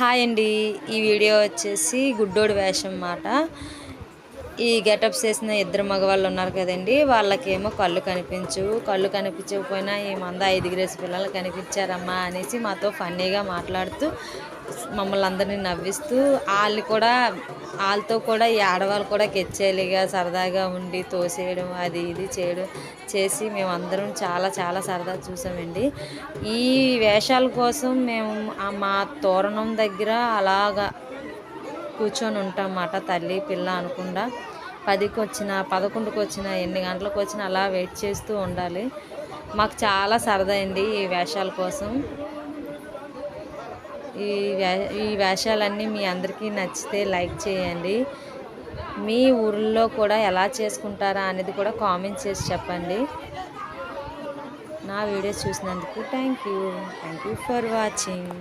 Hi అండి. ఈ video వచ్చేసి గుడ్డోడి వేషం మాట. ఈ గెటప్స్ వేసిన ఇద్దరు మగవాళ్ళు ఉన్నారు కదండి, వాళ్ళకేమో కళ్ళు కనిపించకపోయినా ఈ మంద 5 పిల్లలు కనిపించారమ్మా అనేసి మాతో ఫన్నీగా మాట్లాడుతూ మమ్మల్ని అందరినీ నవ్విస్తూ వాళ్ళతో కూడా ఈ ఆడవాళ్ళు కూడా కెచ్చేలిగా సరదాగా ఉండి తోసేయడం అది ఇది చేయడం చేసి మేమందరం చాలా చాలా సరదా చూసామండి. ఈ వేషాల కోసం మేము మా తోరణం దగ్గర అలాగా కూర్చొని ఉంటాం అన్నమాట. తల్లి పిల్ల అనకుండా 10కి వచ్చినా 11కి వచ్చినా ఎన్ని గంటలకు వచ్చినా అలా వెయిట్ చేస్తూ ఉండాలి. మాకు చాలా సరదా అండి ఈ వేషాల కోసం. ఈ వేషాలన్నీ మీ అందరికీ నచ్చితే లైక్ చేయండి. మీ ఊర్లో కూడా ఎలా చేసుకుంటారా అనేది కూడా కామెంట్ చేసి చెప్పండి. నా వీడియోస్ చూసినందుకు థ్యాంక్ యూ ఫర్ వాచింగ్.